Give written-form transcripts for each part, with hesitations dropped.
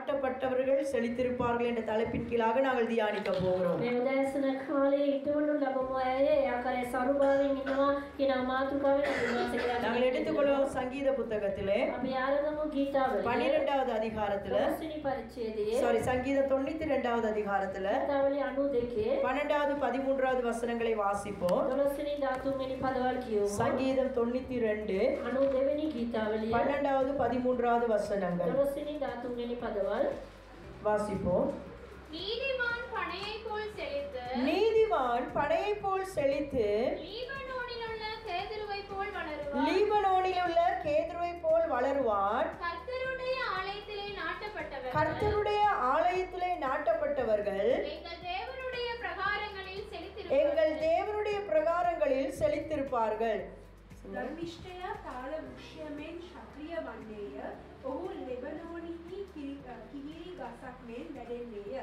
நாட்டப்பட்டவர்கள் செழித்திருப்பார்கள் என்ற தலைப்பின் கீழாக நாங்கள் தியானிக்க போகிறோம். நாங்கள் எடுத்துக்கொள்வோம் சங்கீத புத்தகத்திலே 12வது அதிகாரத்துல சங்கீதம் 92வது அதிகாரத்துல 12வது 13வது வசனங்களை வாசிப்போம். சங்கீதம் 92 12வது 13வது வசனங்கள் வாசிப்போம். நீதிமான் பனையைப் போல் செழித்து லீபனோனில் உள்ள கேதுருவைப் போல் வளருவான். கர்த்தருடைய ஆலயத்திலே நாட்டப்பட்டவர்கள் எங்கள் தேவனுடைய பிரகாரங்களில் செழித்திருப்பார்கள். ධර්මිෂ්ඨයා තාල වෘක්ෂයෙන් ශක්‍රිය වන්නේය. ඔහු ලෙබනෝනිහි කිහිරි ගසක් මෙන් වැඩෙන්නේය.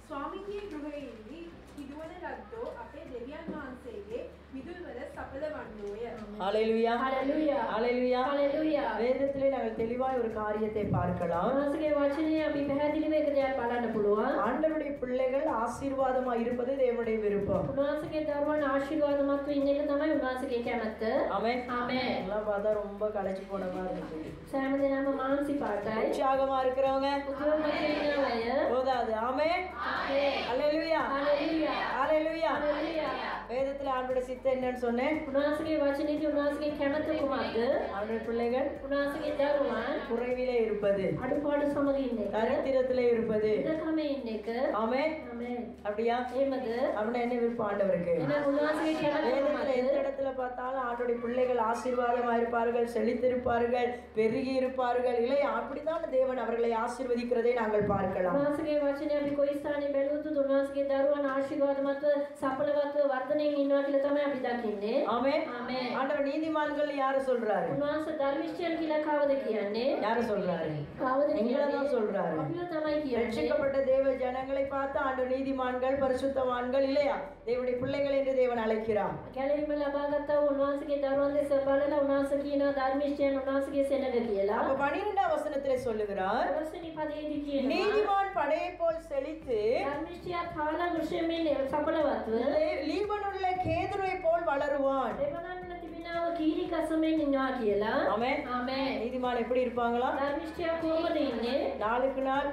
ස්වාමීන්ගේ ගෘහයෙහි හිදුවන ලද්දෝ අපේ දෙවියන් වහන්සේගේ විදුල්වල සඵල වන්නෝය. ஹல்லேலூயா ஹல்லேலூயா ஹல்லேலூயா ஹல்லேலூயா. வேதத்திலே நாங்கள் தெளிவாய் ஒரு காரியத்தை பார்க்கலாம். මාසගේ වචනේ අපි පැහැදිලිව එක දෙයක් බලන්න පුළුවන්. ஆண்டவருடைய பிள்ளைகள் ஆசீர்வாதமாய் இருப்பது தேவனுடைய விருப்பம். උන්වහන්සේගේ දරුවන් ආශිර්වාදමත්ව ඉන්න එක තමයි උන්වහන්සේගේ කැමැත්ත. ஆமென் ஆமென். எல்லாம் பார்த்தா ரொம்ப களைச்சு போன மாதிரி இருக்கு. සෑම දිනම මානසික පාටයි. உற்சாகமா இருக்கிறவங்க උද්‍යෝගමත් වෙන අය. போதாது. ஆமென் ஆமென். ஹல்லேலூயா ஹல்லேலூயா ஹல்லேலூயா. ஹல்லேலூயா. வேதத்துல ஆண்டவருடைய சித்தம் என்னன்னு சொன்னேன். උන්වහන්සේගේ වචනේදී උන්වහන්සේගේ කැමැත්ත කුමක්ද? ஆண்டவருடைய பிள்ளைகள் උන්වහන්සේගේ දරුවන් குறைவிலே இருப்பது, අඩුපාඩු සමග ඉන්න එක. தரித்திரத்திலே இருப்பது. ඉදකම ඉන්න එක. ஆமென் ආමෙන්. அப்படியா? එහෙමද? அப்படின்னா என்ன விருப்பம் ஆண்டவருக்கு? එහෙනම් උන්වහන්සේගේ කැමැත්ත வேதத்துல எந்த කුමක්ද? இடத்துல பார்த்தாலும் ஆண்டவருடைய பிள்ளைகள் ஆசீர்வாதமா இருப்பார்கள், செழித்திருப்பார்கள், பெருகி இருப்பார்கள். இல்லையா? அப்படித்தான் தேவன் அவர்களை ஆசீர்வதிக்கிறதை நாங்கள் பார்க்கலாம். උන්වහන්සේගේ වචනේ අපි කොයි ස්ථානයේ බැලුවොත් උන්වහන්සේගේ දරුවන් ආශිර්වාදමත්ව සඵලවත්ව වර්ධනයෙන් ඉන්නවා කියලා තමයි අපි දකින්නේ. ஆமென். ආමෙන්. ஆண்டவர் நீதிமான்கள் யார சொல்றாரு? උන්වහන්සේ ධර්මිෂ්ඨයන් කියලා කවද කියන්නේ? யார சொல்றாரு? කවද எங்களை தான் කියන්නේ? சொல்றாரு. අපිව තමයි කියන්නේ. ரட்சிக்கப்பட்ட தேவ ஜனங்களை பார்த்து ஆண்டவர் நீதிமான்கள், பரிசுத்தவான்கள், இல்லையா? தேவனுடைய பிள்ளைகள் என்று தேவன் அழைக்கிறார். ගැලවීම ලබාගත්තා උන්වහන්සේගේ දරුවන් දෙස බලලා උන්වහන්සේ කියනවා ධර්මිෂ්ඨයන් උන්වහන්සේගේ සෙනග කියලා. அப்ப 12வது வசனத்திலே சொல்லுகிறார், දවසේදී පදයේදී කියනවා நீதிமான் படையை போல் செழித்து ධර්මිෂ්ඨයා තාල වෘෂයෙන් සඵලවත්ව லீபனுள்ள கேதுருவை போல் வளருவான். ලෙබනන් තිබෙනව කීරි කසමෙන් ඉන්නවා කියලා. ஆமென். ආමෙන්. நீதிமான் எப்படி இருப்பாங்களா? ධර්මිෂ්ඨයා කොහොමද ඉන්නේ? நாளுக்கு நாள்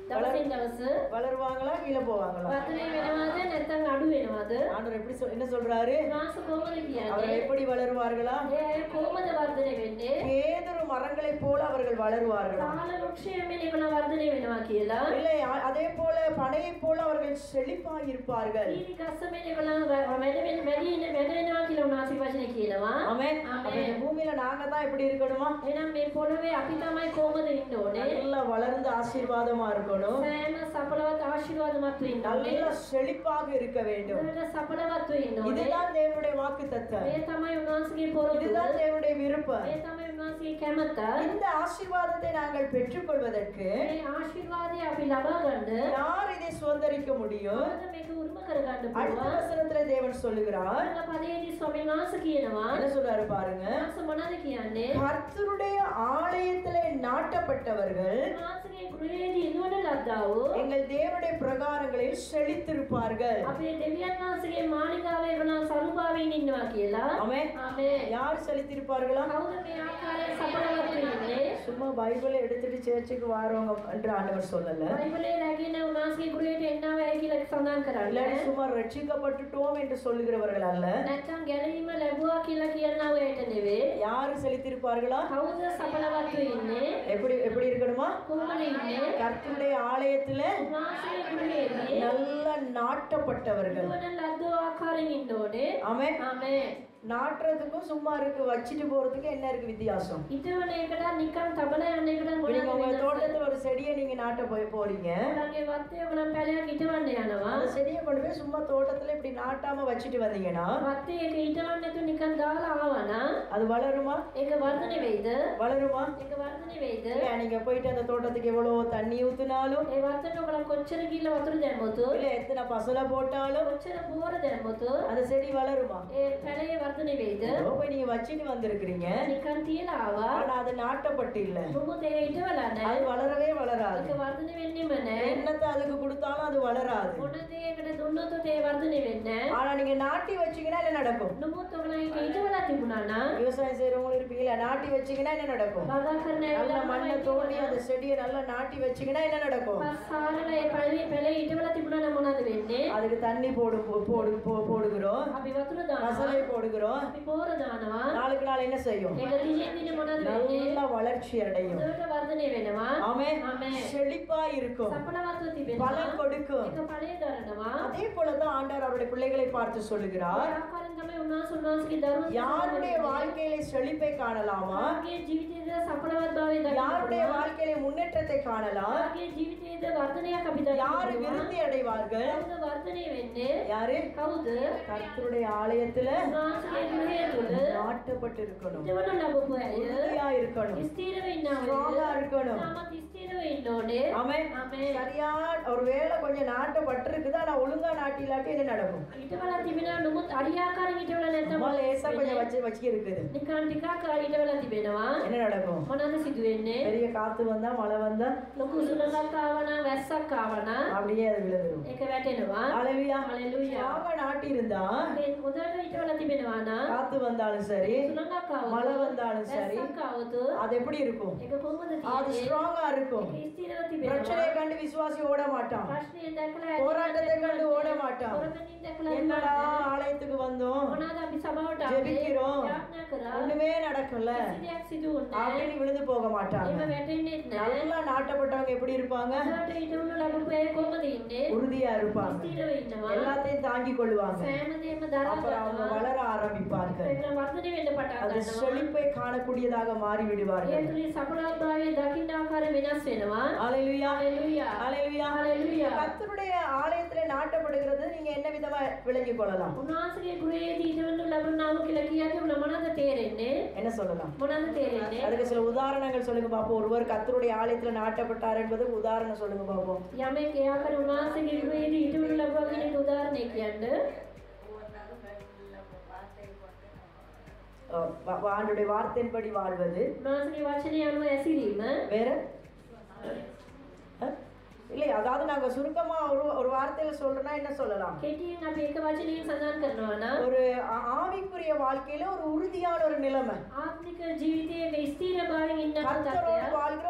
දවසින් දවස வளருவாங்களா, கீழே போவாங்களா? වර්ධනය වෙනවද නැත්නම් අඩු වෙනවද? ஆண்டவர் எப்படி என்ன சொல்றாரு? උන්වහන්සේ කොහොමද அவர்கள் කියන්නේ? எப்படி வளருவார்களா? ඒ අය කොහොමද වර්ධනය වෙන්නේ? கேதுரு மரங்களைப் போல அவர்கள் வளருவார்களா? තාල වෘක්ෂයෙන් ඒගොල්ලෝ වර්ධනය වෙනවා කියලා. இல்லை, அதே போல பனையைப் போல அவர்கள் செழிப்பாய் இருப்பார்கள். කීරි කසමෙන් ඒගොල්ලෝ වැඩෙනවා කියලා උන්වහන්සේ වචනේ කියනවා. ஆமென். அப்ப இந்த பூமியில நாங்க தான் இப்படி இருக்கணுமா? එහෙනම් මේ පොළවේ අපි තමයි කොහොමද ඉන්න ඕනේ? நல்லா வளர்ந்து ஆசீர்வாதமா இருக்கணும். සෑම සඵලවත් ආශිර්වාදමත්ව ඉන්න ඕනේ. நல்லா செழிப்பாக இருக்க வேண்டும். ඒකට සඵලවත්ව ඉන්න ඕනේ. இதுதான் தேவனுடைய வாக்குத்தத்தம். මේ තමයි උන්වහන්සේගේ පොරොත්තුව. இதுதான் தேவனுடைய விருப்பம். මේ තමයි උන්වහන්සේගේ කැමැත්ත. இந்த ஆசீர்வாதத்தை நாங்கள் பெற்றுக்கொள்வதற்கு මේ ආශිර්වාදය අපි ලබා ගන්න யார் இதை சுதந்தரிக்க முடியும்? මොකද මේක උරුම කරගන්න அடுத்த පුළුවන්. வசனத்துல தேவன் சொல்லுகிறார், ඊළඟ පදයේදී ස්වාමීන් වහන්සේ කියනවා என்ன சொல்றாரு பாருங்க, උන්වහන්සේ මොනවද කියන්නේ? கர்த்தருடைய ஆலயத்திலே நாட்டப்பட்டவர்கள் උන්වහන්සේගේ ගෘහයේදී ඉන්නවන ලද්දාවෝ எங்கள் தேவனுடைய பிரகாரங்களில் செழித்திருப்பார்கள். අපේ දෙවියන් වහන්සේගේ මාලිගාවේ වන සරුපාවෙන් ඉන්නවා කියලා. ஆமென். ආමෙන්. யார் செழித்திருப்பார்களா? කවුද මේ ආකාරයෙන් සඵලවත් වෙන්නේ? சும்மா பைபிளை எடுத்துட்டு சேர்ச்சுக்கு வாரவங்க என்று ஆண்டவர் சொல்லல. බයිබලයේ රැගෙන උන්වහන්සේගේ ගෘහයට එන්නවයි කියලා සඳහන් இல்லாட்டி කරන්නේ. சும்மா ரட்சிக்கப்பட்டுட்டோம் என்று சொல்லுகிறவர்கள் அல்ல. නැත්තම් ගැලවීම ලැබුවා කියලා කියනවා ඒට නෙවෙයි. யார் செழித்திருப்பார்களா? කවුද සඵලවත් වෙන්නේ? எப்படி எப்படி இருக்கணுமா? කොහොමද ඉන්නේ? கர்த்தருடைய ஆலயத்திலே උන්වහන්සේගේ ගෘහයේදී நல்ல நாட்டப்பட்டவர்கள். ඉන්නවන ලද්දෝ ආකාරයෙන් ඉන්න ඕනේ. ஆமென். ආමෙන්. நாட்டுறதுக்கும் சும்மா இருக்கு வச்சிட்டு போறதுக்கு என்ன இருக்கு வித்தியாசம்? ඉතවන එකට නිකන් තබලා යන එකට நீங்க உங்க මොනවද தோட்டத்துல ஒரு செடியை நீங்க நாட்ட போறீங்க. ඔයාලගේ වත්තේ ඔයගොල්ලන් පැලයක් ඉතවන්න යනවා. அந்த செடியை கொண்டு மட்டுமே சும்மா தோட்டத்துல இப்படி நாட்டாம வச்சுட்டு வந்தீங்கன்னா වත්තේ ඒක ඊටවන්න නැතුව නිකන් දාලා ආවා නම් அது வளருமா? ඒක වර්ධනය වෙයිද? வளருமா? ඒක වර්ධනය වෙයිද? இல்ல நீங்க போயிட்டு அந்த தோட்டத்துக்கு எவ்வளவு தண்ணி ஊத்துனாலும் ඒ වත්තට ඔයාලා කොච්චර කිල්ල වතුර දැම්මොත් இல்ல எத்தனை பசலை போட்டாலும் කොච්චර බෝර දැම්මොත් அந்த செடி வளருமா? ඒ පැලේ වර්ධනය වෙයිද? ஏதோ போய் நீங்க வச்சுட்டு வந்திருக்கிறீங்க, නිකන් තියලා ආවා. ஆனா அது நாட்டப்பட்டு இல்ல, මොමුත් ඒ ඊටවලා அது නැහැ. வளரவே வளராது. ඒක වර්ධනය වෙන්නේම නැහැ. என்னத்தை அதுக்கு கொடுத்தாலும் அது வளராது. මොන දේකට දුන්නොත් ඒ වර්ධනය වෙන්නේ නැහැ. ஆனா நீங்க நாட்டி வச்சீங்கன்னா என்ன நடக்கும்? නමුත් ඔයාලා ඒක ඊටවලා තිබුණා නම් விவசாயம் செய்யறவங்களும் இருப்பீங்களா, நாட்டி வச்சீங்கன்னா என்ன நடக்கும்? බගා කරන நல்ல மண்ணை தோண்டி அந்த செடியை நல்லா நாட்டி வச்சீங்கன்னா என்ன நடக்கும்? පස්සාරල ඒ පැලේ ඊටවලා තිබුණා නම් මොනවද වෙන්නේ? அதுக்கு தண்ணி போடுகிறோம், අපි වතුර දානවා. பசலை போடுகிறோம், අපි බෝර දානවා. நாளுக்கு நாள் என்ன செய்யும்? ඒක දිනෙන් දින මොනවද වෙන්නේ? நல்ல வளர்ச்சி அடையும். හොඳට වර්ධනය වෙනවා. ஆமென். ஆமென். செழிப்பா இருக்கும், සපලවත්ව තිබෙනවා. பலன் கொடுக்கும். ඒක ඵලය දරනවා. அதே போலதான் ஆண்டவர் அவருடைய பிள்ளைகளை பார்த்து ඒ சொல்லுகிறார், ආකාරයෙන් තමයි උන්වහන්සේගේ දරුවෝ யாருடைய வாழ்க்கையிலே செழிப்பை காணலாமா, ගේ ජීවිතයේද සපලවත්භාවය දකින්න யாருடைய පුළුවන්. வாழ்க்கையிலே முன்னேற்றத்தை காணலாம், ගේ ජීවිතයේද වර්ධනයක් අපි දකින්න யாரு පුළුවන්. விருத்தி அடைவார்கள்? කවුද වර්ධනය වෙන්නේ? யாரு? කවුද? கர்த்தருடைய ஆலயத்துல උන්වහන්සේගේ ගෘහය තුල நாட்டப்பட்டு இருக்கணும், දෙවන ලැබපු අය உறுதியா இருக்கணும், ස්ථිරව ඉන්න ஸ்ட்ராங்கா இருக்கணும். තාමත් ස්ථිරව ඉන්න ඕනේ. ஆமென். ஆமென். சரியா ஒரு வேளை கொஞ்சம் நாட்டப்பட்டிருக்குது, ஆனா ஒழுங்கா நாட்டிலாட்டி என்ன நடக்கும்? ඊටවලා තිබෙනවා නමුත් අරියාකාරයෙන් ඊටවලා නැත්නම් நம்ம லேசா கொஞ்சம் வச்சு இருக்குது, නිකන් ටිකක් ඊටවලා තිබෙනවා. என்ன நடக்கும்? මොනවද සිදු වෙන්නේ? பெரிய காத்து வந்தா மழை வந்தா ලොකු සුළඟක් ආවනම් වැස්සක් ආවනම් அப்படியே அது விழுந்துரும். ඒක වැටෙනවා. ஹalleluya. හලෙලූයා. ஸ்ட்ராங்கா நாட்டி இருந்தா මේ හොඳට ඊටවලා තිබෙනවා නම් காத்து வந்தாலும் சரி, සුළඟක් மழை ආවොත් வந்தாலும் சரி, වැස්සක් ආවොත් அது எப்படி இருக்கும்? ඒක කොහොමද அது තියෙන්නේ? ஸ்ட்ராங்கா இருக்கும். ඒක ස්ථිරව තිබෙනවා. பிரச்சனையை கண்டு விசுவாசி ஓட மாட்டான், ප්‍රශ්නේ දැකලා போராட்டத்தை கண்டு ஓட மாட்டான். පොරකනින් දැකලා என்னடா ஆலயத்துக்கு வந்தோம், මොනවාද අපි සභාවට ஜெபிக்கிறோம், යාඥා කරා ஒண்ணுமே நடக்கல කිසි දෙයක් සිදු වුණේ அப்படின்னு விழுந்து போக නැහැ. மாட்டாங்க. එහෙම වැටෙන්නේ නැහැ. நல்லா நாட்டப்பட்டவங்க எப்படி இருப்பாங்க? හොඳට ඊටවල ලැබුපු අය කොහොමද ඉන්නේ? உறுதியா இருப்பாங்க, ස්ථිරව ඉන්නවා. எல்லாத்தையும் தாங்கிக் கொள்வாங்க. සෑම දෙයක්ම දරා அப்புறம் அவங்க ගන්නවා. வளர ஆரம்பிப்பார்கள், ඒක වර්ධනය වෙන්න පටන් அது ගන්නවා. செழிப்பை காணக்கூடியதாக மாறி ඒ விடுவார்கள். තුලින් සඵලතාවයේ දකින්න ආකාරය වෙනස් වෙනවා. ஹalleluya. ஹalleluya. ஹalleluya. ஹalleluya. கர்த்தருடைய ஆலயத்திலே நாட்டப்படுகிறது நீங்க என்ன விதமா விளங்கிக் கொள்ளலாம்? උන්වහන්සේගේ ගෘහයේදී ඊටවල ලැබුණාම කියලා කියද්දී උන මොනවද තේරෙන්නේ? என்ன சொல்லலாம்? මොනවද තේරෙන්නේ? அதுக்கு சில உதாரணங்கள் சொல்லுங்க பாப்போம். ஒருவர் கர்த்தருடைய ஆலயத்துல நாட்டப்பட்டார் என்பதுக்கு உதாரணம் சொல்லுங்க பாப்போம். යමෙක් ඒ ආකාරයෙන් උන්වහන්සේගේ ගෘහයේදී ඊටවල ලැබුවා කියන එක උදාහරණයක් කියන්න. ஆண்டுடைய வார்த்தையின்படி வாழ்வது උන්වහන්සේගේ වචනය අනුව ඇසිරීම. வேற இல்லை, அதாவது நாங்க சுருக்கமா ஒரு வார்த்தையில சொல்றோம்னா என்ன சொல்லலாம்? කෙටියෙන් අපි එක වචනයෙන් සඳහන් කරනවා නම් ஒரு ஆவிக்குரிய வாழ்க்கையில ஒரு உறுதியான ஒரு நிலைமை, ආත්මික ජීවිතයේ ස්ථිරභාවයෙන් ඉන්න கர்த்தரோடு තත්ත්වය. வாழ்கிற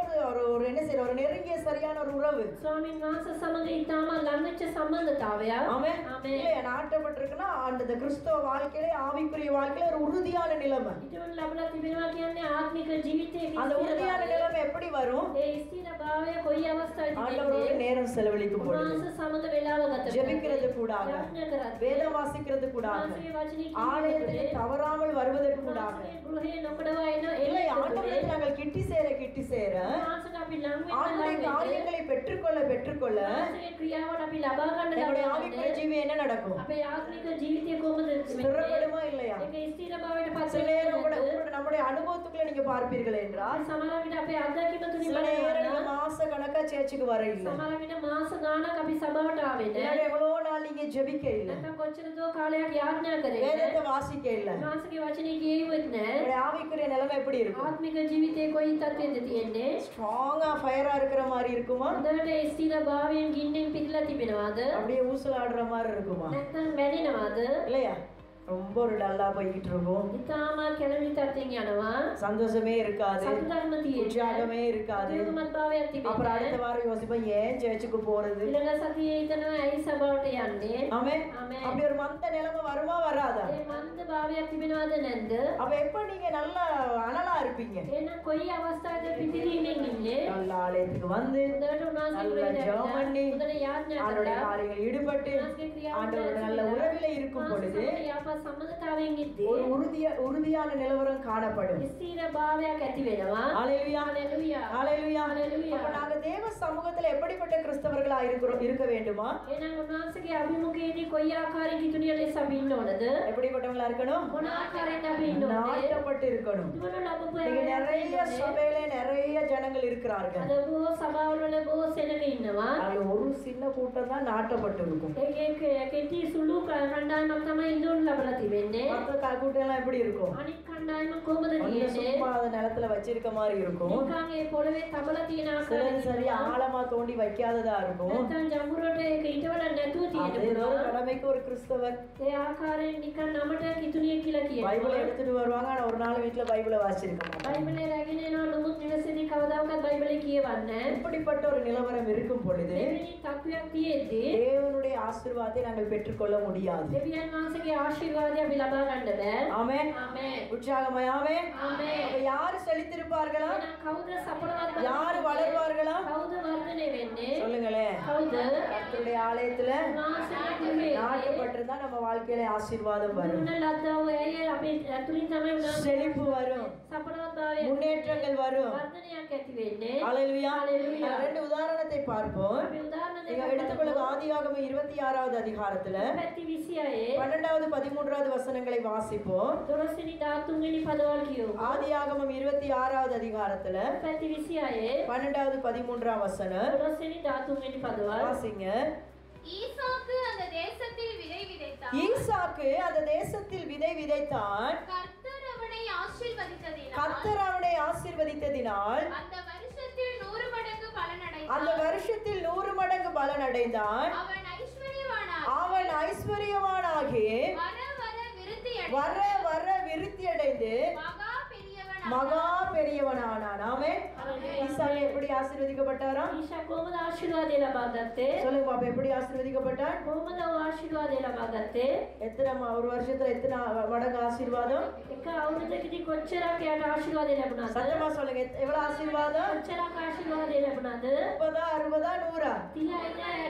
ஒரு என்ன செய்யற ஒரு நெருங்கிய சரியான ஒரு உறவு. ස්වාමීන් වහන්සේ සමග ඊටම ළඟ වෙච්ච සම්බන්ධතාවයක්. ஆமென். ஆமென். இல்லையா, நாட்டப்பட்டிருக்குன்னா அந்த கிறிஸ்தவ வாழ்க்கையில ஆவிக்குரிய வாழ்க்கையில ஒரு உறுதியான நிலைமை. ඊටවල ලැබලා තිබෙනවා කියන්නේ ආත්මික ජීවිතයේ அந்த உறுதியான நிலைமை எப்படி வரும்? ඒ ස්ථිරභාවය කොයි අවස්ථාවේදී ஆண்டவரோடு நேரம் செலவழிக்கும் பொழுது, උන්වහන්සේ සමග වේලාව ගත ஜெபிக்கிறது கூடாக, යාඥා කරත් வேதம் வாசிக்கிறது கூடாக, උන්වහන්සේගේ වචනේ ஆலயத்துக்கு தவறாமல் வருவதற்கு கூடாக. උන්වහන්සේගේ ගෘහේ නොකඩවා එන இல்லை, ඒ ஆண்டவரை நாங்கள் கிட்டி சேர උන්වහන්සේට අපි ලං වෙන්න ஆண்டுடைய ලං වෙන්න காரியங்களை பெற்றுக்கொள்ள උන්වහන්සේගේ ක්‍රියාවට අපි ලබා ගන්න நம்முடைய ලබා ஆவிக்குரிய ගන්න ஜீவி என்ன நடக்கும்? අපේ ආත්මික ජීවිතය කොහොමද වෙන්නේ? ஸ்திரப்படுமா இல்லையா? ඒක ස්ථිරභාවයට පත් சில நேரம் கூட වෙන්නේ நம்முடைய அனுபவத்துக்குள்ள நீங்க பார்ப்பீர்கள் என்றால், සමහර විට අපේ අත්දැකීම තුලින් சில நேரம் බලනවා நீங்க மாச கணக்கா சேர்ச்சுக்கு வர இல்லை, සමහර විට මාස ගාණක් අපි සභාවට ආවේ නැහැ. எவ்வளவு நாள் நீங்க ஜெபிக்க இல்லை, නැත්නම් කොච්චර දෝ කාලයක් යාඥා කරේ නැහැ. வேதத்தை வாசிக்க இல்லை. උන්වහන්සේගේ වචනේ කියෙව්වෙත් නැහැ. நம்முடைய ஆவிக்குரிய நிலைமை எப்படி இருக்கும்? ආත්මික ජීවිතේ කොයි තත්ත්වෙද තියෙන්නේ? ஸ்ட்ராங்கா ஃபயரா இருக்கிற மாதிரி இருக்குமா, හොඳට ස්ථිරභාවයෙන් ගින්නෙන් පිරීලා තිබෙනවද? அப்படியே ஊசலாடுற மாதிரி இருக்குமா? නැත්නම් වැනෙනවද? இல்லையா? ரொம்ப ஒரு டல்லா போய்கிட்டு இருக்கும், ඉතාම කැළඹිලි තත්ත්වෙන් යනවා. சந்தோஷமே இருக்காது, සතුටක්ම තියෙන්නේ. உற்சாகமே இருக்காது. උත්සාහමත්භාවයක් அப்புறம் තිබෙන්නේ. அடுத்த வாரம் யோசிப்போம் ஏன் சர்ச்சுக்கு போறது. ඊළඟ සතියේ හිතනවා ඇයි සභාවට යන්නේ? ஆமென். ஆமென். அப்படி ஒரு மந்த நிலைமை வருமா வராதா? ඒ මන්දභාවයක් තිබෙනවද නැද්ද? அப்ப எப்ப நீங்க நல்லா அனலா இருப்பீங்க? එහෙනම් කොයි අවස්ථාවකද පිපිරීමෙන් ඉන්නේ? நல்ல ஆலயத்துக்கு வந்து හොඳට උන්වහන්සේ நல்ல ගෘහයට ஜெபம் பண்ணி හොඳට යාඥා ஆண்டோட කරලා காரியங்கள் ஈடுபட்டு උන්වහන්සේගේ ක්‍රියාවට ஆண்டோட நல்ல ඇතුළත් உறவில இருக்கும் பொழுது යාපත් සම්බන්ධතාවයෙන් ඉද්දී ஒரு உறுதியான நிலவரம் காணப்படும். ස්ථීර භාවයක් ඇති වෙනවා. ஹalleluya ஹalleluya. ஹalleluya. ஹalleluya. அப்ப நாங்க தேவ சமூகத்துல எப்படிப்பட்ட கிறிஸ்தவர்களா இருக்க வேண்டுமா? එහෙනම් උන්වහන්සේගේ අභිමුඛයේදී කොයි ආකාරයෙන් කිතුනිය ලෙස අපි ඉන්න ඕනද? எப்படிப்பட்டவங்களா இருக்கணும்? මොන ආකාරයෙන් අපි ඉන්න ඕනද? நாட்டப்பட்டு இருக்கணும். දුවන ලැබපු இங்க நிறைய சபையில நிறைய ஜனங்கள் இருக்கிறார்கள். අද බොහෝ සභාවල බොහෝ සෙනග ඉන්නවා. அது ஒரு சின்ன கூட்டம் தான் நாட்டப்பட்டு இருக்கும். කෙටි සුළු කණ්ඩායමක් තමයි ඉන්න ඕන ලැබලා තිබෙන්නේ. மத்த கூட்டம் எல்லாம் எப்படி இருக்கும்? අනිත් කණ්ඩායම කොහොමද கொஞ்சம் තියෙන්නේ? சும்மா அத நிலத்துல வச்சிருக்க மாதிரி இருக்கும். නිකන් ඒ පොළවේ තබලා තියෙන சிலது ආකාරයෙන් சரியா ஆழமா தோண்டி வைக்காததா இருக்கும். නැත්නම් ජඹුරට ඒක ඊටවල නැතුව තියෙන அது ஏதோ ஒரு கடமைக்கு ஒரு கிறிஸ்தவர் ඒ ආකාරයෙන් නිකන් නමට කිතුනිය කියලා பைபிளை කියනවා. எடுத்துட்டு வருவாங்க. ஆனா ஒரு நாள் வீட்டுல பைபிளை வாசிச்சிருக்க மாட்டாங்க. බයිබලේ රැගෙන එනවා නමුත් නිවසේදී කවදාකවත් බයිබලේ කියවන්නේ නැහැ. இப்படிப்பட்ட ஒரு நிலவரம் இருக்கும் பொழுது දෙවෙනි තත්වයක් තියෙද්දී தேவனுடைய ஆசீர்வாதத்தை நாங்கள் பெற்றுக்கொள்ள முடியாது. දෙවියන් වහන්සේගේ ආශිර්වාදය අපි ලබා ගන්න බෑ. ஆமென். ආමේන්. உற்சாகமாய் ஆமென். ආමේன். அப்ப யாரு செழித்திருப்பார்களா? එහෙනම් කවුද සඵලවත් யாரு வளர்வார்களா? කවුද වර්ධනය වෙන්නේ? சொல்லுங்களேன். කවුද? கர்த்தருடைய ஆலயத்துல උන්වහන්සේගේ நாட்டப்பட்டிருந்தா நம்ம வாழ்க்கையில ஆசீர்வாதம் வரும். දුන්න ලද්දාව ඇයි අපි ඇතුලින් තමයි උන්වහන්සේ செழிப்பு வரும். සඵලවත්භාවය முன்னேற்றங்கள் வரும். වර්ධනයක් ඇති වෙන්නේ. ஹalleluya. ஹalleluya. ரெண்டு உதாரணத்தை பார்ப்போம். අපි උදාහරණ நீங்க දෙකක් எடுத்துக்கொள்ளுங்க. ஆதியாகமம் 26வது அதிகாரத்துல පැති 26 12வது 13வது வசனங்களை வாசிப்போம். 12 වෙනි 13 වෙනි පදවල් කියමු. ஆதியாகமம் 26வது அதிகாரத்துல පැති 26 12வது 13ஆம் வசனம் 12 වෙනි 13 වෙනි පදවල්. வாசிங்க. ஈசாக்கு அந்த தேசத்தில் விதை விதைத்தான். ஈசாக்கு அந்த தேசத்தில் விதை விதைத்தான். கர்த்தர் அவனை ஆசீர்வதித்ததினால் கர்த்தர் அவனை ஆசீர்வதித்ததினால் அந்த வருஷத்தில் 100 மடங்கு பலனடைந்தான். அந்த வருஷத்தில் 100 மடங்கு பலன் அடைந்தான். அவன் ஐஸ்வர்யவானாகி அவன் ஐஸ்வர்யவானாகி வர வர விருத்தியடைந்து வர வர விருத்தி அடைந்து மகா பெரியவனானான். ஆமென். ஈசாக்கு எப்படி ஆசீர்வதிக்கப்பட்டாராம்? ඊශා කොහොමද ආශිර්වාදය ලබා ගත්තේ? சொல்லுங்க பாப்பா, எப்படி ஆசீர்வதிக்கப்பட்டான்? කොහොමද ආශිර්වාදය ලබා ගත්තේ? எத்தனை ஒரு வருஷத்துல எத்தனை மடங்கு ஆசீர்வாதம்? එක අවුරුද්දකදී කොච්චරක් එයාට ආශිර්වාදය ලැබුණාද? சத்தமா சொல்லுங்க. எவ்வளவு ஆசீர்வாதம்? කොච්චරක් ආශිර්වාදය ලැබුණාද? 30 60 100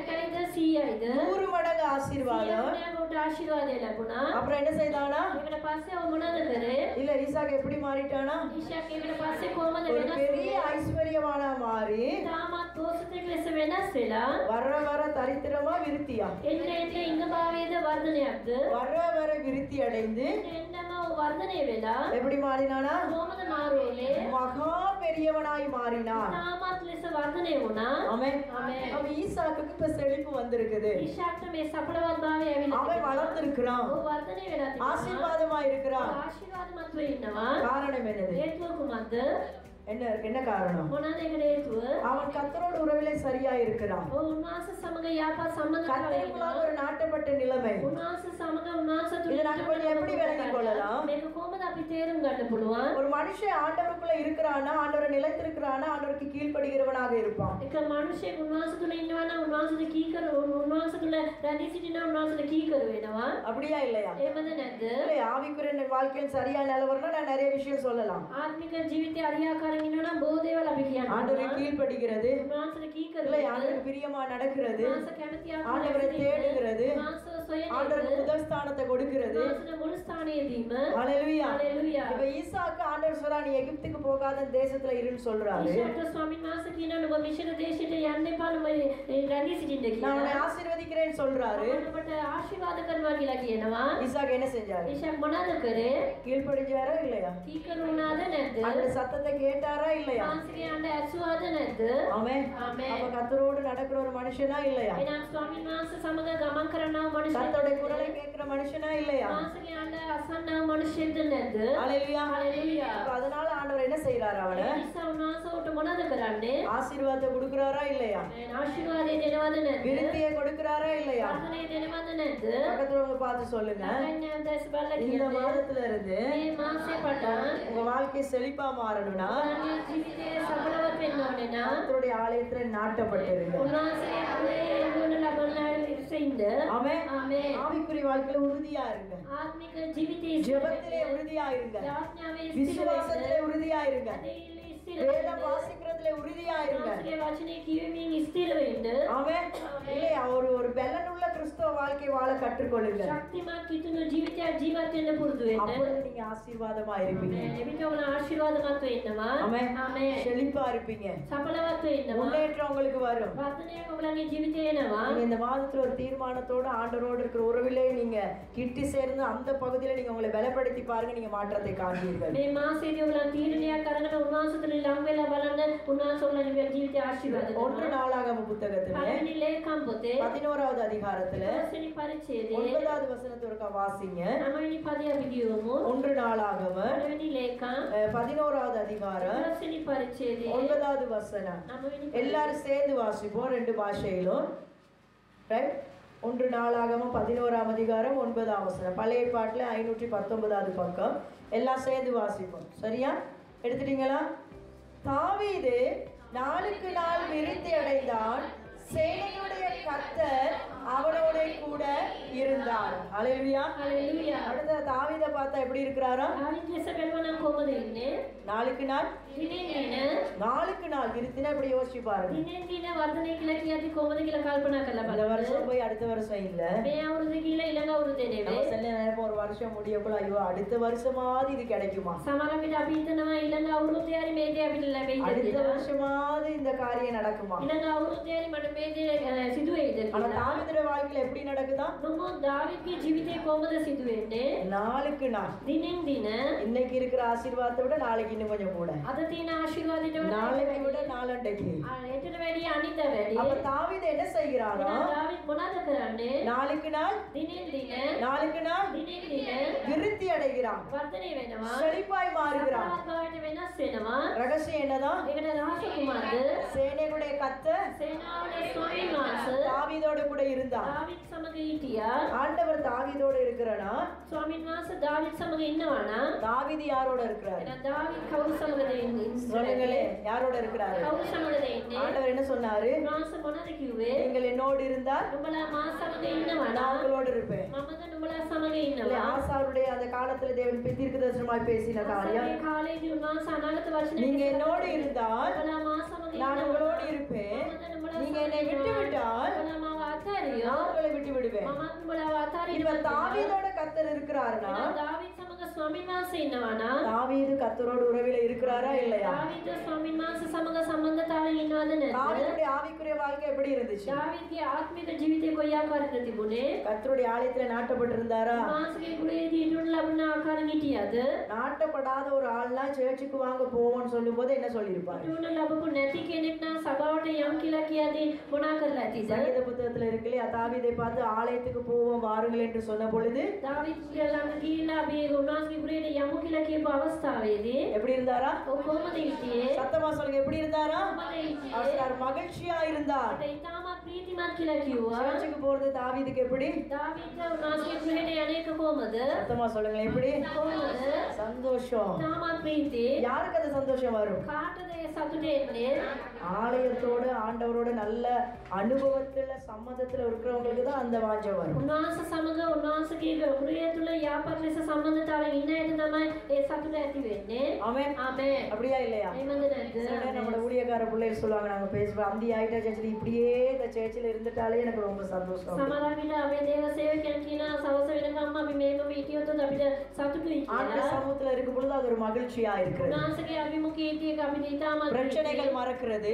30යිද 60යිද 100 மடங்கு ஆசீர்வாதம். 100කට ආශිර්වාදය ලැබුණා. அப்புறம் என்ன செய்தானா? ඒකට පස්සේ ඔහු මොනවද කරේ? இல்ல ஈசாக்கு எப்படி மாறிட்டானா? ඊශාක ඒකට පස්සේ කොහොමද ஒரு වෙනස් பெரிய වුනේ? ஐஸ்வர்யவானா மாறி තාමත් පෝෂිතෙක් ලෙස වෙනස් වෙලා வர வர தரித்திரமா விருத்தியா එන්න එන්න ඉංගභාවයේද වර්ධනයක්ද? வர வர விருத்தி அடைந்து එන්නම වර්ධනය වෙලා எப்படி மாறினானா? කොහොමද මාරුනේ? மகா பெரியவனாய் மாறினான். තාමත් ලෙස වර්ධනය වුණා. ஆமென். ஆமென். அவன் ஈசாக்குக்கு இப்ப செழிப்பு வந்திருக்குது. ඊශාක්ට මේ සඵලවත්භාවය ඇවිල්ලා அவன் තිබෙනවා. வளர்ந்திருக்கிறான். ඔහු වර්ධනය වෙලා තිබෙනවා. ஆசீர்வாதமா இருக்கிறான். ආශිර්වාදමත්ව ඉන්නවා. காரணம் என்னது? හේතුව කුමක්ද? என்ன காரணம்? මොනවාද ඒකට හේතුව? அவன் கர்த்தரோட உறவிலே சரியா இருக்கிறான். ඔහු උන්වහන්සේ සමග යාපත් සම්බන්ධතාවය கர்த்தருக்குள்ளாக ஒரு நாட்டப்பட்ட நிலைமை. උන්වහන්සේ සමග උන්වහන්සේ இதை நாங்க கொஞ்சம் எப்படி விளங்கிக் கொள்ளலாம்? මේක කොහොමද අපි තේරුම් ගන්න පුළුවන්? ஒரு மனுஷன் ஆண்டவருக்குள்ள இருக்கிறானா, ஆண்டவரை நிலைத்திருக்கிறானா, ஆண்டவருக்கு கீழ்ப்படுகிறவனாக இருப்பான். එක මිනිහෙක් උන්වහන්සේ තුල ඉන්නවා නම් උන්වහන්සේට කීකර උන්වහන්සේ තුල රැඳී සිටිනවා උන්වහන්සේට කීකර වෙනවා. அப்படியா இல்லையா? එහෙමද නැද්ද? இல்லை, ஆவிக்குரிய வாழ்க்கையில் சரியா நிலவரம்னா நான் நிறைய விஷயம் சொல்லலாம். ආත්මික ජීවිතය අරියාකාරයෙන් ඉන්නවා නම් බොහෝ දේවල් අපි කියන්න ஆண்டவருக்கு கீழ்ப்படுகிறது, උන්වහන්සේට කීකර இல்லை ஆண்டவருக்கு பிரியமா நடக்கிறது, උන්වහන්සේ කැමති ஆண்டவரை தேடுகிறது, උන්වහන්සේ සොයන ஆண்டவருக்கு முதல் ஸ்தானத்தை கொடுக்கிறது. උන්වහන්සේට මුළු ස්ථානයේදීම ஹalleluya. ஹalleluya. இப்ப ஈசாக்கு ஆண்டவர் சொல்றா, நீ எகிப்துக்கு போகாத தேசத்துல இருன்னு சொல்றாரு. ඊශාට ස්වාමීන් වහන්සේ කියනවා නුඹ මිෂන දේශයට යන්න එපා නුඹ රැඳී සිටින්න நான் කියලා. உன்னை ஆசீர்வதிக்கிறேன்னு சொல்றாரு. ඔබට ආශිර්වාද කරනවා කියලා කියනවා. ஈசாக்கு என்ன செஞ்சாரு? ඊශාක් මොනවද කරේ? கீழ்ப்படிஞ்சாரா இல்லையா? කීකර වුණාද නැද්ද? அந்த சத்தத்தை கேட்டாரா இல்லையா? උන්වහන්සේගේ යන්න ඇසුවාද නැද්ද? ஆமென். ஆமென். அப்ப கர்த்தரோடு நடக்கிற ஒரு மனுஷனா இல்லையா? එහෙනම් ස්වාමීන් වහන්සේ සමග ගමන් කරනව கர்த்தருடைய මනුෂ්‍යයෙක්ද? குரலை கேட்கிற மனுஷனா இல்லையா? උන්වහන්සේගේ යන්න අසන්නව මනුෂ්‍යයෙක්ද නැද්ද? ஹalleluya. හalleluya. அப்ப அதனால ஆண்டவர் என்ன செய்யறாரு? அவனை ඒ නිසා උන්වහන්සේ උට මොනවද කරන්නේ? ஆசீர்வாதத்தை கொடுக்கறாரா இல்லையா? ආශිර්වාදය දෙනවද නැද්ද? விருத்தியை கொடுக்கறாரா இல்லையா? වර්ධනය දෙනවද නැද්ද? பக்கத்துல உங்க பார்த்து சொல்லுங்க. ළඟ දැස් බලලා இந்த කියන්නේ மாதத்துல இருந்து මේ මාසේ පටන් உங்க வாழ்க்கை செழிப்பா மாறணும்னா ඔයාගේ ජීවිතයේ සඵලවත් වෙන්න ඕනේ නම් கர்த்தருடைய ஆலயத்துல நாட்டப்பட்டிருங்க. උන්වහන්සේ අපේ ගුණ ලබන ඉස්සෙන්ද ஆமென். ආමේන්. ஆவிக்குரிய வாழ்க்கையில உறுதியா இருங்க. ආත්මික ජීවිතයේ ஜெபத்திலே உறுதியா இருங்க. යාඥාවේ விசுவாசத்திலே உறுதியா இருங்க. வேதம் வாசிக்கிறதுல உறுதியா இருங்க. උන්වහන්සේගේ වචනේ කියවමින් ස්ථිර වෙන්න. ஆமென். இல்லையா, ஒரு பலனுள்ள கிறிஸ்தவ வாழ்க்கை வாழ கற்றுக்கொள்ளுங்க. ශක්තිමත් කිතුණු ජීවිතයක් ජීවත් වෙන්න පුරුදු වෙන්න. அப்பொழுது நீங்க ஆசீர்வாதமா இருப்பீங்க. එවිට ඔබ ආශිර්වාදමත් වෙන්නවා. ஆமென். ආමේන්. செழிப்பா இருப்பீங்க. සඵලවත් වෙන්නවා. முன்னேற்றம் உங்களுக்கு வரும். වර්ධනයක් ඔබලගේ ජීවිතේ එනවා. நீங்க இந்த மாதத்துல ஒரு தீர்மானத்தோட ஆண்டவரோடு இருக்கிற உறவிலே நீங்க கிட்டி சேர்ந்து அந்த பகுதியில நீங்க உங்களை பலப்படுத்தி பாருங்க, நீங்க மாற்றத்தை காண்பீர்கள். මේ මාසයේදී ඔබලා තීරණයක් අරගෙන උන්වහන්සේට ලං වෙලා බලන්න උන්වහන්සේ ඔබලගේ ජීවිතය ආශිර්වාද කරනවා. 1 நாளாகம புத்தகத்திலே පළවෙනි ලේකම් පොතේ 11வது அதிகாரத்துல 10වෙනි පරිච්ඡේදයේ 9வது வசனத்தை ஒருக்கா வாசிங்க. 9වෙනි පදය අපි කියවමු. 1 நாளாகம පළවෙනි ලේකම් 11வது அதிகாரம் 10වෙනි පරිච්ඡේදයේ 9வது வசனம். 9වෙනි எல்லாரும் சேர்ந்து வாசிப்போம், 2 பாஷையிலும். ரைட்? 1 நாளாகம 11ஆம் அதிகாரம் 9ஆம் வசனம். பழைய பாட்டுல 519வது பக்கம். எல்லாம் சேர்ந்து வாசிப்போம். சரியா? எடுத்துட்டீங்களா? தாவீது நாளுக்கு நாள் விருத்தி அடைந்தான், சேனையுடைய கர்த்தர் அவனோட கூட இருந்தார். ஹல்லேலூயா. ஹல்லேலூயா. அடுத்த தாவீதை பார்த்தா எப்படி இருக்கிறாரா? தாவீது தேச பெருமானம் කොහොමද ඉන්නේ? நாளுக்கு நாள் දිනෙන් දින நாளுக்கு நாள் விருத்தினா இப்படி யோசிச்சு பாருங்க. දිනෙන් දින වර්ධනය කියලා කියද්දි කොහොමද කියලා කල්පනා කරලා இந்த බලන්න. வருஷம் போய் அடுத்த வருஷம் இல்ல. මේ අවුරුද්ද කියලා ඊළඟ අවුරුද්දේ நம்ம නෙවෙයි. சில நேரம் ஒரு வருஷம் முடியக்குள்ள ஐயோ அடுத்த வருஷமாவது இது கிடைக்குமா, සමහර විට අපි හිතනවා ඊළඟ අවුරුද්දේ හරි මේ දේ අපිට ලැබෙයිද அடுத்த කියලා. வருஷமாவது இந்த காரியம் நடக்குமா. ඊළඟ අවුරුද්දේ හරි මට මේ දේ සිදු වෙයිද ஆனா කියලා. தாவீதுடைய வாழ்க்கையில எப்படி நடக்குதா? නමුත් දාවිද්ගේ ජීවිතේ කොහොමද සිදු වෙන්නේ? நாளுக்கு நாள். දිනෙන් දින இன்னைக்கு இருக்கிற ஆசீர்வாதத்தை விட நாளைக்கு இன்னும் கொஞ்சம் கூட, අද තියෙන ආශිර්වාදයට වඩා நாளைக்கு விட நாளண்டைக்கு. ඒකට වැඩි අනිත් වැඩි. அப்ப தாவீது என்ன செய்கிறாரா? දාවිද් මොනවද කරන්නේ? நாளுக்கு நாள் දිනෙන් දින நாளுக்கு நாள் දිනෙන් දින விருத்தி அடைகிறான், වර්ධනය වෙනවා. செழிப்பாய் மாறுகிறான். සත්‍යවත් වෙනස් වෙනවා. ரகசியம் என்னதான்? ඒකට රහස කුමක්ද? சேனைகளுடைய கர்த்தர் සේනාවගේ ස්වාමීන් වහන්සේ தாவீதோடு கூட இருந்தார். දාවිද් සමග හිටියා. ஆண்டவர் தாவீதோடு இருக்கிறனா? ස්වාමීන් වහන්සේ දාවිද් සමග ඉන්නවා නම් தாவீது யாரோட இருக்கிறார்? එහෙනම් දාවිද් කවුරු සමගද ඉන්නේ? சொல்லுங்களே, யாரோட இருக்கிறாரு? කවුරු සමගද ඉන්නේ? ஆண்டவர் என்ன சொன்னாரு? උන්වහන්සේ මොනවද කිව්වේ? நீங்கள் என்னோடு இருந்தால் නුඹලා මා සමග ඉන්නවා நான் නම් உங்களோடு இருப்பேன். මමද නුඹලා සමග இல்ல, ඉන්නවා. ஆசாருடைய அந்த காலத்துல தேவன் தீர்க்க தரிசனமாய் பேசின காரியம், මේ කාලේදී උන්වහන්සේ අනාගත වචන நீங்க என்னோடு இருந்தால் නුඹලා මා සමග நான் ඉන්නවා. உங்களோடு இருப்பேன், මමද නුඹලා நீங்க සමග என்னை விட்டு ඉන්නවා. விட்டால் නුඹලා මාව අත්හැරියොත් நான் உங்களை விட்டு விடுவேன். මමත් නුඹලාව අත්හරිනවා. இப்ப தாவீதோட கர்த்தர் இருக்கிறாருன்னா, එහෙනම් දාවිද් සමග ස්වාමීන් වහන්සේ ඉන්නවා නම් தாவீது கர்த்தரோட உறவில இருக்கிறாரா இல்லையா? දාවිද් ස්වාමීන් වහන්සේ සමග සම්බන්ධතාවයෙන් ඉන්නවද නැද්ද? தாவீதுடைய ஆவிக்குரிய வாழ்க்கை எப்படி இருந்துச்சு? දාවිද්ගේ ආත්මික ජීවිතේ කොයි ආකාරයකද තිබුණේ? கர்த்தருடைய ஆலயத்துல நாட்டப்பட்டிருந்தாரா? උන්වහන්සේගේ ගුණයේදී ඉදුණු ලබන ආකාරයෙන් හිටියද? நாட்டப்படாத ஒரு ஆள்லாம் சர்ச்சுக்கு வாங்க போவோம்னு சொல்லும்போது என்ன சொல்லியிருப்பாரு? ඉදුණු ලැබපු නැති කෙනෙක් නම් සභාවට යම් කියලා කියදී මොනා කරලා ඇතිද? சங்கீத புத்தகத்துல இருக்குல்ல, தாவீதை பார்த்து ஆலயத்துக்கு போவோம் வாருங்கள் என்று சொன்ன பொழுது දාවිද් ළඟ ගිහිල්ලා අපි උන්වහන්සේගේ ගුණයට යමු කියලා කියපු අවස්ථාවේදී எப்படி இருந்தாரா? ඔව් කොහොමද හිටියේ? சத்தமா சொல்லுங்க, எப்படி இருந்தாரா? කොහොමද හිටියේ? அவர் சொன்னார், மகிழ்ச்சியா இருந்தார். මට ඉතාමත් ප්‍රීතිමත් කියලා කිව්වා. சர்ச்சுக்கு போறது தாவீதுக்கு எப்படி? දාවිද් උන්වහන්සේගේ ගුණයට යන්නේක කොහොමද? சத்தமா சொல்லுங்க, எப்படி? කොහොමද? சந்தோஷம். ඉතාමත් ප්‍රීති. யாருக்கு அந்த சந்தோஷம் வரும்? කාටද ඒ සතුට එන්නේ? ஆலயத்தோட ஆண்டவரோட நல்ல அனுபவத்துல சம்மதத்துல இருக்கிறவங்களுக்கு தான் அந்த வாஞ்சம் வரும். උන්වහන්සේ සමග උන්වහන්සේගේ ගුණය තුල යාපත් ලෙස සම්බන්ධතාවයෙන් ඉන්න ඇයට තමයි ඒ සතුට ඇති වෙන්නේ. ஆமென். ආමේන්. அப்படியா இல்லையா? එහෙමද නැද්ද? சில நேரம் நம்மளோட ஊழியக்கார பிள்ளைகள் சொல்லுவாங்க, நாங்க பேசுவோம் அந்தி ஆயிட்ட சர்ச்சில் இப்படியே இந்த சர்ச்சில் இருந்துட்டாலே எனக்கு ரொம்ப சந்தோஷம். සමහර විට අපේ දේව සේවකයන් කියනවා සවස වෙනකම් අපි මේකම හිටියොත් අපිට සතුටුයි ஆண்டு කියලා. சமூகத்துல இருக்கும் பொழுது அது ஒரு மகிழ்ச்சியா இருக்கிறது. උන්වහන්සේගේ අභිමුඛයේදී අපිට ඉතාමත් பிரச்சனைகள் மறக்கிறது,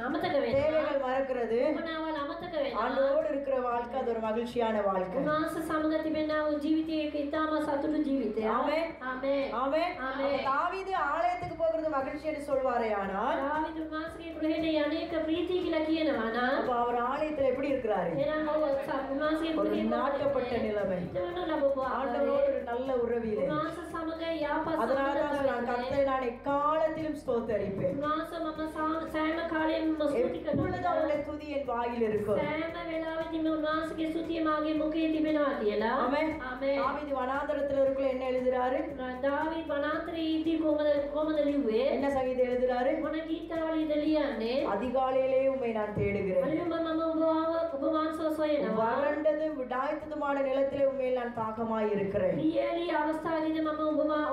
අමතක වෙනවා. தேவைகள் மறக்கிறது. උමනාවල් අමතක වෙනවා. ஆண்டோடு இருக்கிற வாழ்க்கை அது ஒரு மகிழ்ச்சியான வாழ்க்கை. උන්වහන්සේ සමග තිබෙනා වූ ජීවිතයක ඉතාමත් සතුටු ජීවිතයක්. ஆமென். ආමේන්. ஆமென். ஆமென். அப்ப தாவீது ஆலயத்துக்கு போகிறது மகிழ்ச்சி என்று சொல்வாரே, ஆனால் දාවිද් උන්වහන්සේගේ ගෘහයට යන්නේක ප්‍රීතිය කියලා කියනවා නම් அப்ப அவர் ஆலயத்துல எப்படி இருக்கிறாரு? එහෙනම් ඔව් උන්වහන්සේගේ ஒரு ගෘහයේ நாட்டப்பட்ட நிலைமை, ඉතවන ලැබපු ஆண்டவரோடு ஒரு நல்ல உறவிலே. උන්වහන්සේ සමග යාපත් அதனாலதான் நான் கர்த்தரை நான் எக்காலத்திலும் ஸ்தோத்தரிப்பேன். උන්වහන්සේ මම සෑම කාලයෙම ස්තුති எப்பொழுது කරනවා. அவருடைய துதி என் வாயில் இருக்கும். සෑම වෙලාවෙදීම උන්වහන්සේගේ ස්තුතිය මාගේ මුඛයේ තිබෙනවා කියලා. ஆமென். ආමේන්. தாவீது வனாந்தரத்துல இருக்குள்ள என்ன எழுதுறாரு? දාවිද් වනාන්තරයේ ඉදී කොහොමද ලිව්වේ? என்ன சங்கீதம் எழுதுறாரு? මොන ගීතාවලියද ලියන්නේ? அதிகாலையிலே உம்மை நான் தேடுகிறேன், අනිවාර්යයෙන්ම මම ඔබ වහන්සේ සොයනවා. வறண்டதும் விடாய்த்ததுமான நிலத்திலே உண்மையில் நான் தாகமாய் இருக்கிறேன். වියලි අවස්ථාවේදී මම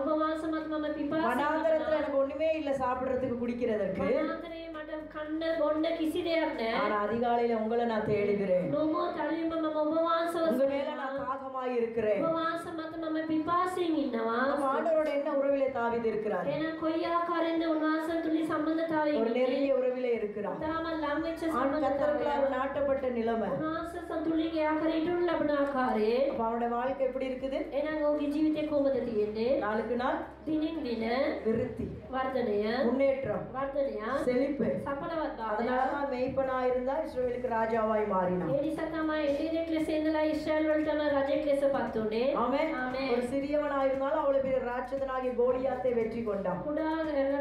උපවාසමත් මම පිපාසයි. வனாந்தரத்துல எனக்கு ஒண்ணுமே இல்ல சாப்பிடுறதுக்கு குடிக்கிறதுக்கு. වනාන්තරේ මට කන්න බොන්න කිසි දෙයක් නැහැ. ஆனா அதிகாலையில உங்களை நான் தேடுகிறேன். නොමෝ තලින්ම මම උපවාසව உங்க மேல நான் தாகமாய் இருக்கிறேன். උපවාස මත මම පිපාසයෙන් ඉන්නවා. நம்ம ஆண்டவரோட என்ன உறவிலே தாவீது இருக்கிறார்? එහෙනම් කොයි ආකාරයෙන්ද උන්වහන්සේ තුලින් සම්බන්ධතාවය ஒரு நெருங்கிய உறவிலே இருக்கிறார். තාම ලං වෙච්ච கர்த்தருக்குள்ள සම්බන්ධතාවය. ஒரு நாட்டப்பட்ட நிலைமை. උන්වහන්සේ තුලින් ඒ ආකාරයට ලැබුණ ආකාරයේ அப்ப அவனோட வாழ்க்கை எப்படி இருக்குது? එහෙනම් ඔහුගේ ජීවිතේ කොහොමද තියෙන්නේ? நாளுக்கு நாள் දිනින් දින விருத்தி, වර්ධනය முன்னேற்றம், වර්ධනය செழிப்பு. සඵලවත් බව. அதனாலதான் மெய்ப்பனா இருந்தா இஸ்ரவேலுக்கு ராஜாவாய் மாறினான். ඒ නිසා තමයි එදිනෙක ලෙස ඉඳලා ඊශ්‍රායල් වලටම රජෙක් ලෙස පත් උනේ. ஆமென். ආමේන්. ஒரு சிறியவனா இருந்தாலும் அவ்வளவு பெரிய ராட்சதனாகிய கோலியாத்தை வெற்றி கொண்டான். කුඩා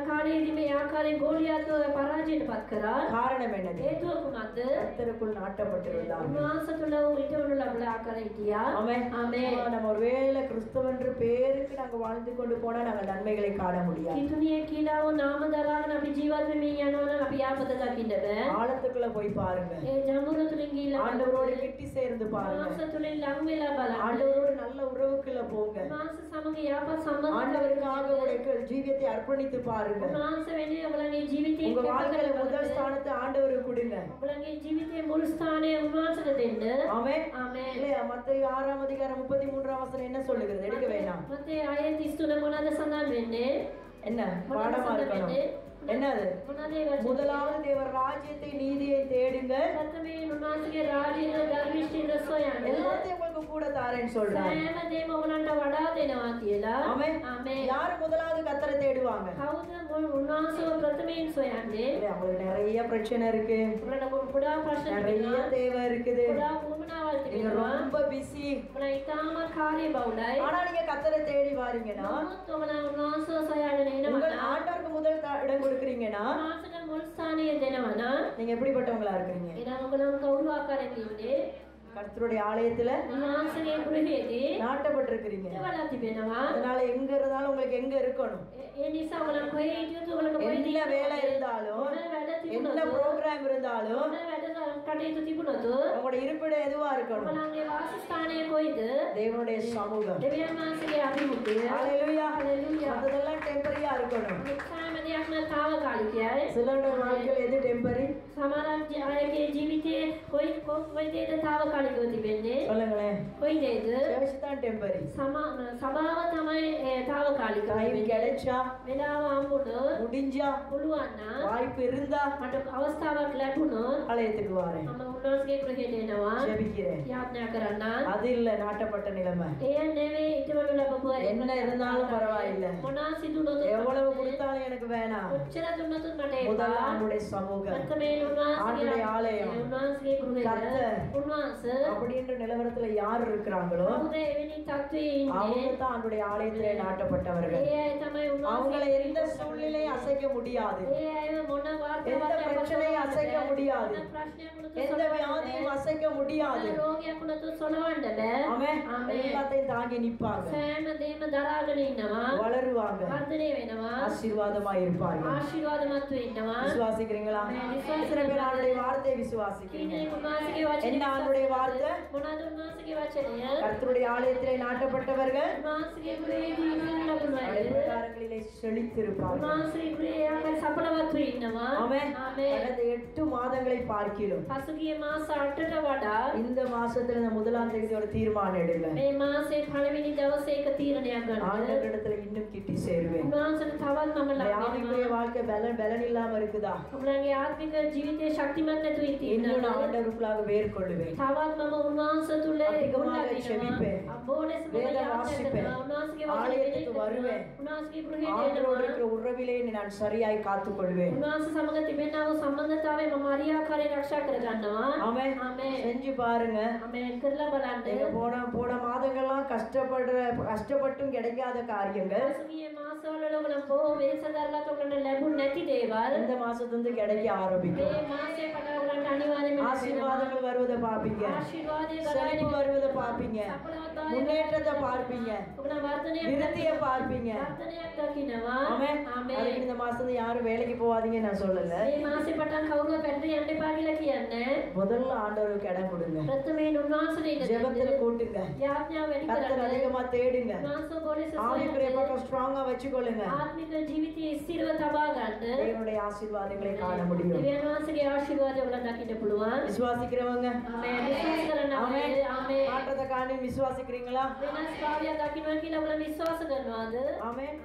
කාලයේදී මේ ආකාරයෙන් ගෝලියාත්ව පරාජයට පත් කරා. காரணம் என்னது? හේතුව කුමක්ද? கர்த்தருக்குள் நாட்டப்பட்டிருந்தான். උන්වහන්සේ තුළ වූ ඊටවනු ලබන ආකාරය හිටියා. ஆமென். ආමේன். நம்ம ஒருவேளை கிறிஸ்தவன்ற பேருக்கு நாங்க வாழ்ந்து கொண்டு போனா நாங்க நன்மைகளை காண முடியாது. කිතුණිය කියලා වූ නාම දරාගෙන අපි ජීවත් වෙමින් යනවා නම් අපි ආපත දකින්න බෑ. ஆழத்துக்குள்ள போய் பாருங்க. ඒ ජඹුර තුලින් ගිහිල්ලා ஆண்டவரோட கிட்டி சேர்ந்து பாருங்க. උන්වහන්සේ තුලින් ලං වෙලා බලන්න. ஆண்டவரோட நல்ல உறவுக்குள்ள போங்க. උන්වහන්සේ සමග යාපත් සම්බන්ධතාවය ஆண்டவருக்காக உங்களுடைய ஜீவியத்தை அர்ப்பணித்து பாருங்க. උන්වහන්සේ වෙනුවෙන් ඔයගලගේ ජීවිතේ உங்க வாழ்க்கையில முதல் ஸ்தானத்தை ஆண்டவருக்கு கொடுங்க. ඔයගලගේ ජීවිතේ මුල් ස්ථානය උන්වහන්සේට දෙන්න. ஆமென். ආමේන්. இல்லையா? மத்தேயு 6 அதிகாரம் 33 வசனம் என்ன சொல்லுகிறது? எடுக்க வேண்டாம். මතේ ආයත 33 මොනවාද සඳහන් වෙන්නේ? என்ன பாடமா இருக்கணும்? என்னது? මොනවාද ඒ වචනේ? முதலாவது தேவர் ராஜ்யத்தை நீதியை தேடுங்க, ප්‍රථමයෙන් උන්වහන්සේගේ රාජ්‍යය ධර්මිෂ්ඨිය සොයන්න. எல்லாத்தையும் உங்களுக்கு கூட தாரேன்னு சொல்றாரு. සෑම දේම ඔයගලන්ට වඩා දෙනවා කියලා. ஆமென். ආමේன். யாரு முதலாவது கர்த்தரை தேடுவாங்க? කවුද උන්වහන්සේව ප්‍රථමයෙන් සොයන්නේ? இல்லையா? உங்களுக்கு நிறைய பிரச்சனை இருக்கு, ඔයගලට ගොඩා ප්‍රශ්න நிறைய තියෙනවා. தேவை இருக்குது, ගොඩා වුමනාවල් நீங்க තියෙනවා. ரொம்ப பிஸி. ඔයගල ඉතාම කාර්ය බහුලයි. ஆனா நீங்க கர்த்தரை தேடி வாரீங்கன்னா, නමුත් ඔයගල උන්වහන්සේව සොයාගෙන உங்க එනවා. ஆண்டவருக்கு முதல் இடம் கொடுக்குறீங்கன்னா උන්වහන්සේට මුල් ස්ථානය දෙනවා නම් நீங்க எப்படிப்பட்டவங்களா இருக்கிறீங்க? එනම් ඔයගලන් කවුරු ආකාරයෙන් ඉන්නේ? கர்த்தருடைய ஆலயத்துல උන්වහන්සේගේ ගෘහයේදී நாட்டப்பட்டிருக்கிறீங்க. ඉඳවලා තිබෙනවා. அதனால எங்க இருந்தாலும் உங்களுக்கு எங்க இருக்கணும், ඒ නිසා ඔයගලන් කොහේ හිටියොත් ඔයගලට කොහේ என்ன வேலை இருந்தாலும், මොන වැඩ என்ன තිබුණත් ப்ரோக்ராம் இருந்தாலும் මොන වැඩ කටයුතු තිබුණත් உங்களோட இருப்பிடம் எதுவா இருக்கணும்? ඔයගලන්ගේ වාසස්ථානය කොයිද? தேவனுடைய சமூகம். දෙවියන් වහන්සේගේ අභිමුඛය. ஹalleluya. හalleluya. அதெல்லாம் டெம்பரரியா இருக்கணும். සෑම දෙයක්ම తాවකාලිකයි. சிலருடைய வாழ்க்கையில எது டெம்பரரி? සමහර අයගේ ජීවිතයේ කොයි දේද తాවකාලිකව තිබෙන්නේ? சொல்லுங்களேன். කොයි දේද? சர்ச் தான் டெம்பரரி. සභාව තමයි తాවකාලිකව டைம் තිබෙන්නේ. கிடைச்சா, වෙලාව හම්බුනොත් முடிஞ்சா, පුළුවන් නම් வாய்ப்பு இருந்தா මට අවස්ථාවක් ලැබුණොත් ஆலயத்துக்கு வாரேன், මම උන්වහන්සේගේ ගෘහයට එනවා. ஜெபிக்கிறேன். යාඥා කරන්න. அது இல்ல நாட்டப்பட்ட நிலைமை. එය නෙවෙයි ඉටවලු ලැබපුවා. என்ன இருந்தாலும் பரவாயில்ல, මොනවා සිදුනොත් எவ்வளவு கொடுத்தாலும் எனக்கு வேணாம். කොච්චර දුන්නොත් මට முதல் එපා. ஆண்டுடைய சமூகம், ප්‍රථමයෙන් ஆண்டுடைய ஆலயம், උන්වහන්සේගේ ගෘහය. கர்த்தர். උන්වහන්සේ அப்படின்ற நிலவரத்துல யார் இருக்கிறாங்களோ කවුද එවැනි තත්ත්වයේ ඉන්නේ? அவங்க தான் ஆண்டுடைய ஆலயத்திலே நாட்டப்பட்டவர்கள். ඒ අය තමයි அவங்களை උන්වහන්සේ. எந்த சூழ்நிலையும் அசைக்க முடியாது, ඒ අය මොන எந்த වාර්තාවක් பிரச்சனையும் அசைக்க முடியாது, ප්‍රශ්නයක් වුණත් எந்த வியாதியும் அசைக்க முடியாது. රෝගයක් වුණත් සොලවන්න බෑ. ஆமென். ஆமென். எல்லாத்தையும் தாங்கி நிப்பாங்க, සෑම දේම දරාගෙන ඉන්නවා. வளருவாங்க, වර්ධනය වෙනවා. ஆசீர்வாதமா இருப்பார்கள். ආශිර්වාදමත් වෙන්නවා. விசுவாசிக்கிறீங்களா? எத்தனை பேர் ஆண்டுடைய வார்த்தையை விசுவாசிக்கிறீங்க? කීනේ උන්වහන්සේගේ වචනේ என்ன ஆண்டுடைய வார்த்தை? මොනවාද උන්වහන්සේගේ වචනය? கர்த்தருடைய ஆலயத்திலே நாட்டப்பட்டவர்கள் උන්වහන්සේගේ ගෘහයේදී ඉන්න ලබනවා. பிரகாரங்களிலே செழித்திருப்பார்கள். උන්වහන්සේගේ ගෘහයේ ආකාර සඵලවත් වෙ ඉන්නවා. ஆமென். ආමේன். கடந்த 8 மாதங்களை பார்க்கிறோம். පසුගිය මාස 8ට වඩා இந்த மாசத்துல இந்த முதலாம் தேதி ஒரு தீர்மானம் எடுங்க. මේ මාසේ පළවෙනි දවසේ එක තීරණයක් ගන්න. ஆண்டவரிடத்துல இன்னும் கிட்டி சேருவேன். උන්වහන්සේට තවත් මම ஆவிக்குரிய ලබනවා. வாழ்க்கை பலன் இல்லாம இருக்குதா? ඔබලගේ ආත්මික ජීවිතයේ ශක්තිමත් නැතුව இன்னும் நான் ඉතිනවා. ஆண்டவருக்குள்ளாக வேர் கொள்ளுவேன். තවත් මම උන්වහන්සේ තුල அதிகமாக செபிப்பேன். අබෝලෙස මම வேத යාඥා வாசிப்பேன். කරනවා. උන්වහන්සේගේ වචනේ ஆலயத்துக்கு වෙනෙන්න வருவேன். උන්වහන්සේගේ ගෘහයට ஆண்டவரோடு එනවා. இருக்கிற உறவிலே நான் சரியாய் காத்துக்கொள்வேன். උන්වහන්සේ සමග තිබෙනා වූ සම්බන්ධතාවය මම හරියාකාරයෙන් ආරක්ෂා කර ගන්නවා. ஆமென். ආමේන්. செஞ்சு பாருங்க. ආමේන්. කරලා බලන්න. நீங்க போன மாதங்கள்லாம் கஷ்டப்பட்டும் கிடைக்காத காரியங்கள் පසුගිය මාසවල ඔයගොල්ලෝ බොහෝ වෙහෙසදරලා ඔයගොල්ලන්ට ලැබුණ නැති දේවල් இந்த மாசத்துல கிடைக்க ஆரம்பிக்கும். මේ මාසේ පටන් ඔයගොල්ලන්ට අනිවාර්යයෙන්ම ஆசீர்வாதங்கள் வருவதை பாப்பீங்க, ආශිර්වාදයේ செழிப்பு ගලාගෙන வருவதை பாப்பீங்க, සඵලවත්භාවය முன்னேற்றத்தை பார்ப்பீங்க, ඔබලා වර්ධනයක් விருத்தியை பார்ப்பீங்க. වර්ධනයක් දකිනවා. ஆமென். ආමේන්. அதுக்கு இந்த மாசத்துல யாரும் வேலைக்கு போவாதீங்க நான் சொல்லல. මේ මාසේ පටන් කවුරුත් පැත්තට යන්න එපා කියලා කියන්නේ. முதல்ல ஆண்டவருக்கு இடம் கொடுங்க, ප්‍රථමයෙන් උන්වහන්සේට ඉඩ ஜெபத்துல දෙන්න. கூட்டுங்க, යාඥා වැඩි கர்த்தர் කරන්න. அதிகமா தேடுங்க, උන්වහන්සේ පොලිස ஆவிக்குரிய பக்கம் ஸ்ட்ராங்கா வச்சுக்கொள்ளுங்க. ආත්මික ජීවිතයේ ස්ථිරව තබා ගන්න. தேவனுடைய ஆசீர்வாதங்களை காண முடியும். දෙවියන් වහන්සේගේ ආශිර්වාදය ඔබලා දකින්න පුළුවන්. விசுவாசிக்கிறவங்க ආමේන්. විශ්වාස කරන්න ஆமென். ආමේன். மாற்றத்தை காணி விசுவாசிக்கிறீங்களா? වෙනස් භාවයක් දකින්නවා කියලා ඔබලා විශ්වාස කරනවාද? ஆமென்.